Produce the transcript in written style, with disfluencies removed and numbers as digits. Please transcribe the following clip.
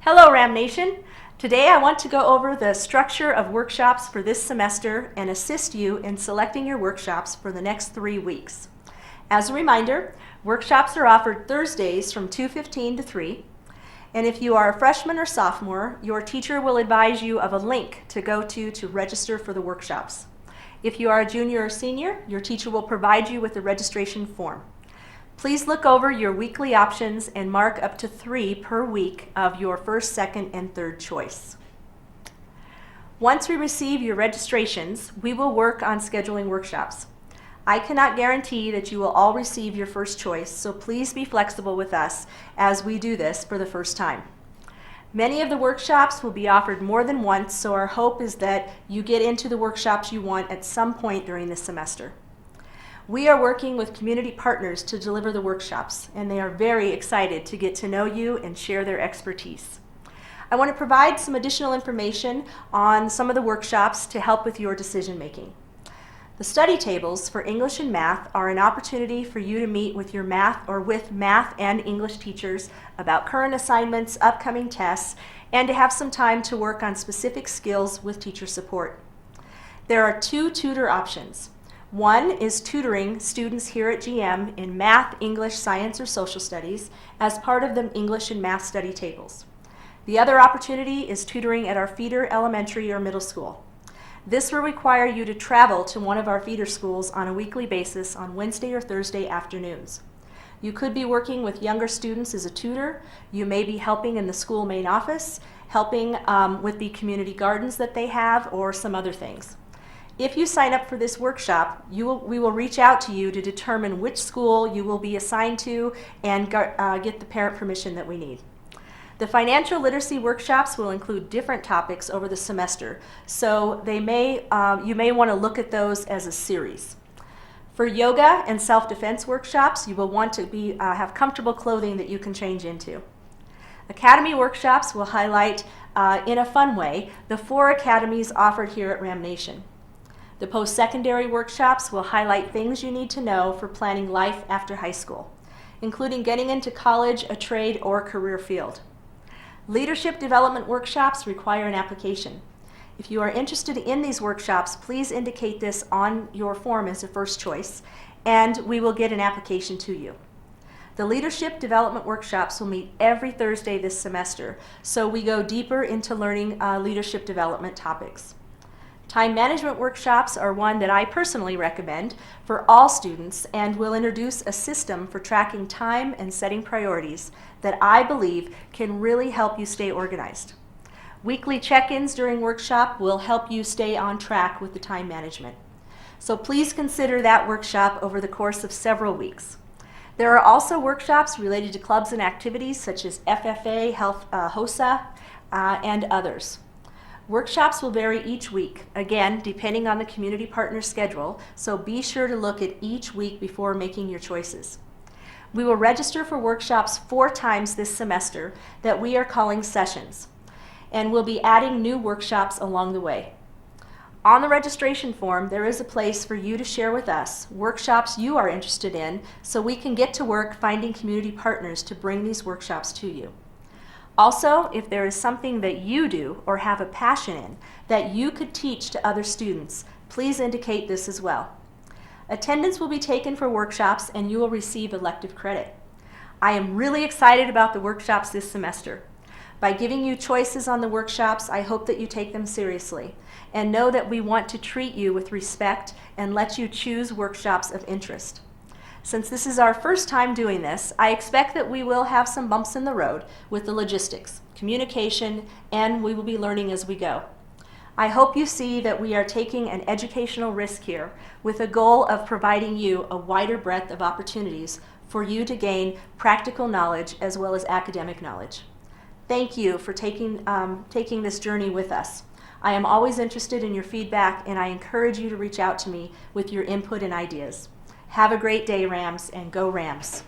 Hello, Ram Nation. Today I want to go over the structure of workshops for this semester and assist you in selecting your workshops for the next 3 weeks. As a reminder, workshops are offered Thursdays from 2:15 to 3. And if you are a freshman or sophomore, your teacher will advise you of a link to go to register for the workshops. If you are a junior or senior, your teacher will provide you with a registration form. Please look over your weekly options and mark up to 3 per week of your first, second, and third choice. Once we receive your registrations, we will work on scheduling workshops. I cannot guarantee that you will all receive your first choice, so please be flexible with us as we do this for the first time. Many of the workshops will be offered more than once, so our hope is that you get into the workshops you want at some point during this semester. We are working with community partners to deliver the workshops, and they are very excited to get to know you and share their expertise. I want to provide some additional information on some of the workshops to help with your decision making. The study tables for English and math are an opportunity for you to meet with your math and English teachers about current assignments, upcoming tests, and to have some time to work on specific skills with teacher support. There are 2 tutor options. One is tutoring students here at GM in math, English, science, or social studies as part of the English and math study tables. The other opportunity is tutoring at our feeder elementary or middle school. This will require you to travel to one of our feeder schools on a weekly basis on Wednesday or Thursday afternoons. You could be working with younger students as a tutor. You may be helping in the school main office, helping with the community gardens that they have, or some other things. If you sign up for this workshop, we will reach out to you to determine which school you will be assigned to and get the parent permission that we need. The financial literacy workshops will include different topics over the semester, so you may want to look at those as a series. For yoga and self-defense workshops, you will want to have comfortable clothing that you can change into. Academy workshops will highlight, in a fun way, the 4 academies offered here at Ram Nation. The post-secondary workshops will highlight things you need to know for planning life after high school, including getting into college, a trade, or career field. Leadership development workshops require an application. If you are interested in these workshops, please indicate this on your form as a first choice, and we will get an application to you. The leadership development workshops will meet every Thursday this semester, so we go deeper into learning leadership development topics. Time management workshops are one that I personally recommend for all students and will introduce a system for tracking time and setting priorities that I believe can really help you stay organized. Weekly check-ins during workshop will help you stay on track with the time management. So please consider that workshop over the course of several weeks. There are also workshops related to clubs and activities such as FFA, HOSA, and others. Workshops will vary each week, again, depending on the community partner schedule, so be sure to look at each week before making your choices. We will register for workshops 4 times this semester that we are calling sessions, and we'll be adding new workshops along the way. On the registration form, there is a place for you to share with us workshops you are interested in so we can get to work finding community partners to bring these workshops to you. Also, if there is something that you do or have a passion in that you could teach to other students, please indicate this as well. Attendance will be taken for workshops and you will receive elective credit. I am really excited about the workshops this semester. By giving you choices on the workshops, I hope that you take them seriously and know that we want to treat you with respect and let you choose workshops of interest. Since this is our first time doing this, I expect that we will have some bumps in the road with the logistics, communication, and we will be learning as we go. I hope you see that we are taking an educational risk here with a goal of providing you a wider breadth of opportunities for you to gain practical knowledge as well as academic knowledge. Thank you for taking this journey with us. I am always interested in your feedback, and I encourage you to reach out to me with your input and ideas. Have a great day, Rams, and go Rams.